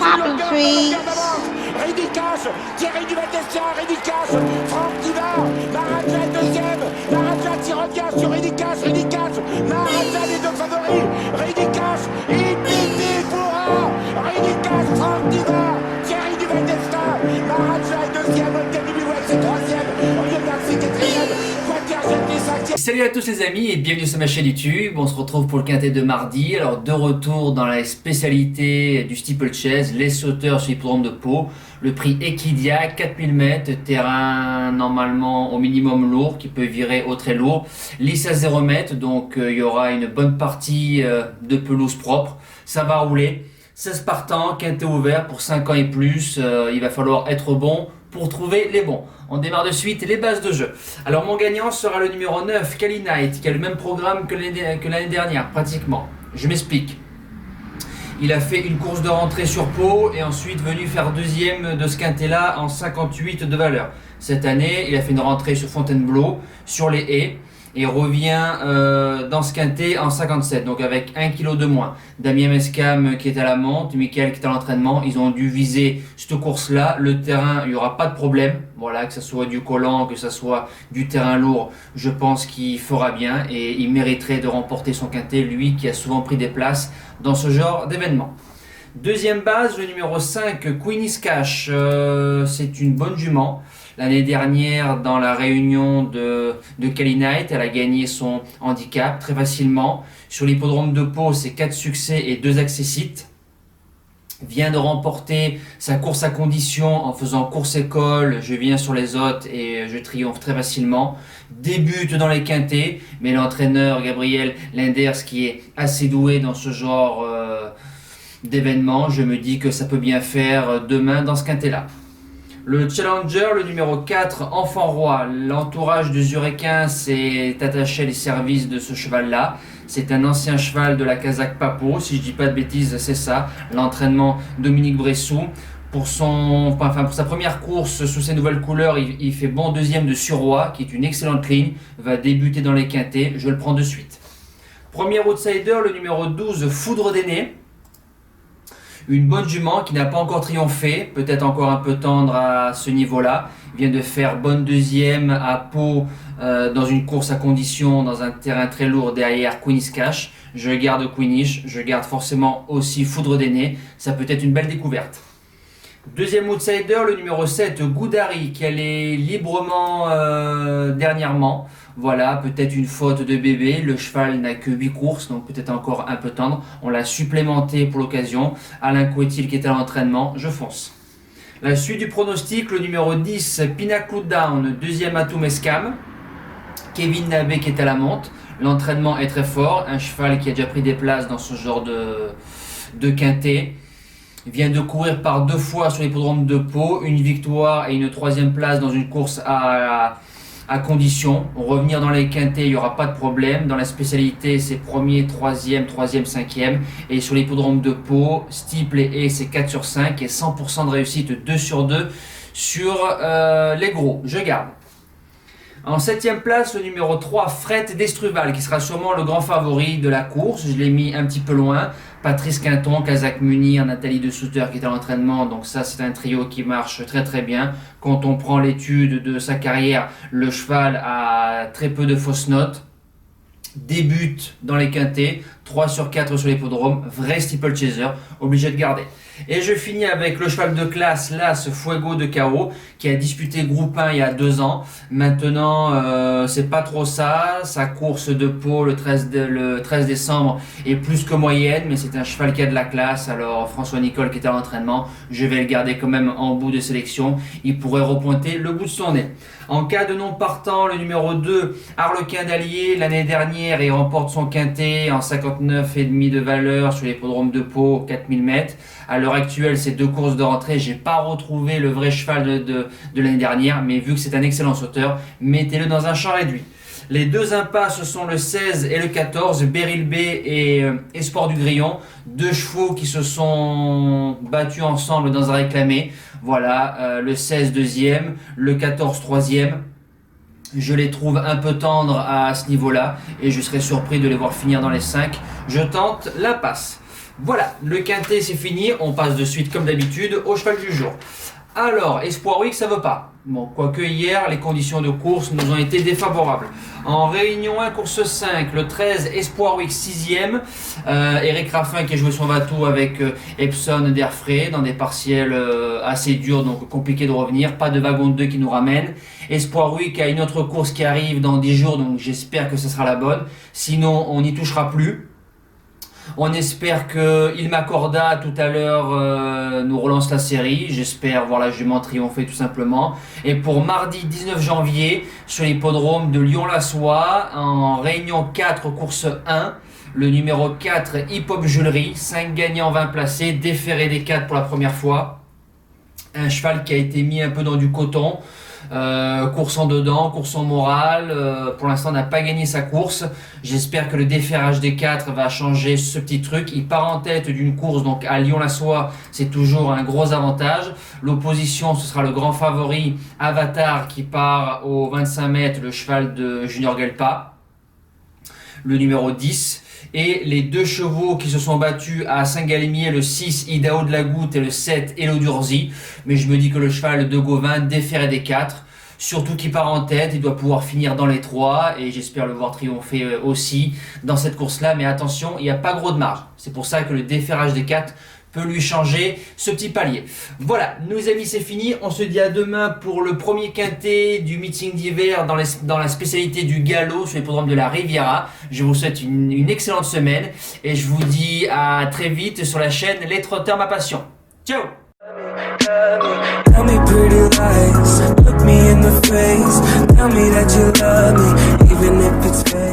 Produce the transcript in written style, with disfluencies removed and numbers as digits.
Popping trees. Ridicache, Thierry Duval-Destia, Ridicache, Franck Diva, Maharaja deuxième, Maharaja qui revient sur Ridicache, Maharaja les deux favoris, Ridicache, Infinity Foura, Ridicache, Franck Diva, Thierry Duval-Destia, Maharaja est deuxième, Olga Bibiouet c'est troisième, Oriol Garcia quatrième, Quatergenti cinquième. Salut à tous les amis et bienvenue sur ma chaîne YouTube. On se retrouve pour le quintet de mardi. Alors de retour dans la spécialité du steeplechase, les sauteurs sur l'hippodrome de Pau. Le prix Equidia, 4000 mètres, terrain normalement au minimum lourd qui peut virer au très lourd. Lisse à 0 mètres, donc il y aura une bonne partie de pelouse propre. Ça va rouler. 16 partants, quintet ouvert pour 5 ans et plus. Il va falloir être bon pour trouver les bons. On démarre de suite les bases de jeu. Alors mon gagnant sera le numéro 9, Kali Knight, qui a le même programme que l'année dernière, pratiquement. Je m'explique. Il a fait une course de rentrée sur Pau et ensuite venu faire deuxième de ce quintet-là en 58 de valeur. Cette année, il a fait une rentrée sur Fontainebleau, sur les haies, et revient dans ce quintet en 57, donc avec 1 kg de moins. Damien Mescam qui est à la monte, Mickaël qui est à l'entraînement, ils ont dû viser cette course-là. Le terrain, il n'y aura pas de problème. Voilà, que ce soit du collant, que ce soit du terrain lourd, je pense qu'il fera bien et il mériterait de remporter son quintet, lui qui a souvent pris des places dans ce genre d'événement. Deuxième base, le numéro 5, Queenie's Cash, c'est une bonne jument. L'année dernière, dans la réunion de Kali Knight, elle a gagné son handicap très facilement. Sur l'hippodrome de Pau, c'est 4 succès et 2 accessites. Vient de remporter sa course à condition en faisant course école. Je viens sur les hôtes et je triomphe très facilement. Débute dans les quintets, mais l'entraîneur Gabriel Linders, qui est assez doué dans ce genre d'événement, je me dis que ça peut bien faire demain dans ce quintet-là. Le Challenger, le numéro 4, Enfant Roi. L'entourage de Zurequin s'est attaché les services de ce cheval-là. C'est un ancien cheval de la Casaque Papo, si je dis pas de bêtises, c'est ça. L'entraînement Dominique Bressou. Pour sa première course sous ses nouvelles couleurs, il fait bon deuxième de Surroi, qui est une excellente ligne. Va débuter dans les quintets, je le prends de suite. Premier outsider, le numéro 12, Foudre d'Aîné. Une bonne jument qui n'a pas encore triomphé, peut-être encore un peu tendre à ce niveau-là. Vient de faire bonne deuxième à Pau dans une course à condition, dans un terrain très lourd derrière Queenie's Cash. Je garde Queenish, je garde forcément aussi Foudre d'Aîné. Ça peut être une belle découverte. Deuxième outsider, le numéro 7, Goudari, qui allait librement dernièrement. Voilà, peut-être une faute de bébé. Le cheval n'a que 8 courses, donc peut-être encore un peu tendre. On l'a supplémenté pour l'occasion. Alain Couetil qui est à l'entraînement, je fonce. La suite du pronostic, le numéro 10, Pinnacle Down, deuxième atout Mescam. Kevin Nabé qui est à la monte. L'entraînement est très fort. Un cheval qui a déjà pris des places dans ce genre de quintet. Il vient de courir par 2 fois sur l'hippodrome de Pau, une victoire et une 3e place dans une course à condition. Revenir dans les quintets, il n'y aura pas de problème. Dans la spécialité, c'est 1er, 3e, 3e, 5e. Et sur l'hippodrome de Pau, steeple et c'est 4 sur 5 et 100% de réussite 2 sur 2 sur les gros. Je garde. En 7e place, le numéro 3, Fret d'Estruval, qui sera sûrement le grand favori de la course. Je l'ai mis un petit peu loin. Patrice Quinton, Kazakh Munir, Nathalie de Souter qui est à l'entraînement. Donc ça, c'est un trio qui marche très très bien. Quand on prend l'étude de sa carrière, le cheval a très peu de fausses notes. Débute dans les quintets, 3 sur 4 sur l'hippodrome, vrai steeplechaser, obligé de garder. Et je finis avec le cheval de classe, l'As Fuego de Cao, qui a disputé Groupe 1 il y a 2 ans. Maintenant, c'est pas trop ça. Sa course de Pau le 13 décembre est plus que moyenne, mais c'est un cheval qui a de la classe. Alors François Nicole qui est à l'entraînement, je vais le garder quand même en bout de sélection. Il pourrait repointer le bout de son nez. En cas de non partant, le numéro 2, Harlequin d'Allier, l'année dernière, il remporte son quintet en 59,5 de valeur sur l'hippodrome de Pau, 4000 mètres. À l'heure actuelle, c'est 2 courses de rentrée. J'ai pas retrouvé le vrai cheval de l'année dernière, mais vu que c'est un excellent sauteur, mettez-le dans un champ réduit. Les 2 impasses sont le 16 et le 14, Beryl B et Espoir du Grillon. 2 chevaux qui se sont battus ensemble dans un réclamé. Voilà, le 16 deuxième, le 14 troisième. Je les trouve un peu tendres à ce niveau-là et je serais surpris de les voir finir dans les 5. Je tente l'impasse. Voilà, le quintet c'est fini, on passe de suite comme d'habitude au cheval du jour. Alors, Espoir Week ça veut pas. Bon, quoique hier, les conditions de course nous ont été défavorables. En Réunion 1, course 5, le 13, Espoir Week 6ème. Eric Raffin qui a joué son bateau avec Epson d'Airfray dans des partiels assez durs, donc compliqué de revenir. Pas de wagon de 2 qui nous ramène. Espoir Week a une autre course qui arrive dans 10 jours, donc j'espère que ce sera la bonne. Sinon, on n'y touchera plus. On espère que Il M'Accorda tout à l'heure nous relance la série. J'espère voir la jument triompher tout simplement. Et pour mardi 19 janvier, sur l'hippodrome de Lyon-la-Soie, en Réunion 4, course 1, le numéro 4, Hip Hop Julery, 5 gagnants, 20 placés, déféré des 4 pour la première fois. Un cheval qui a été mis un peu dans du coton. Course en dedans, course en morale, pour l'instant n'a pas gagné sa course. J'espère que le déferrage des 4 va changer ce petit truc. Il part en tête d'une course donc à Lyon-la-Soie, c'est toujours un gros avantage. L'opposition, ce sera le grand favori Avatar qui part aux 25 mètres, le cheval de Junior Gelpa, le numéro 10. Et les 2 chevaux qui se sont battus à Saint-Galimier, le 6 Idao de la Goutte et le 7 Elo d'Urzi. Mais je me dis que le cheval de Gauvin déféré des 4, surtout qu'il part en tête, il doit pouvoir finir dans les 3 et j'espère le voir triompher aussi dans cette course-là. Mais attention, il n'y a pas gros de marge. C'est pour ça que le déferrage des 4 peut lui changer ce petit palier. Voilà, nos amis, c'est fini. On se dit à demain pour le premier quintet du meeting d'hiver dans la spécialité du galop sur l'hippodrome de la Riviera. Je vous souhaite une excellente semaine et je vous dis à très vite sur la chaîne Les Trotteurs Ma Passion. Ciao! Tell me pretty lies, look me in the face, tell me that you love me, even if it's fake.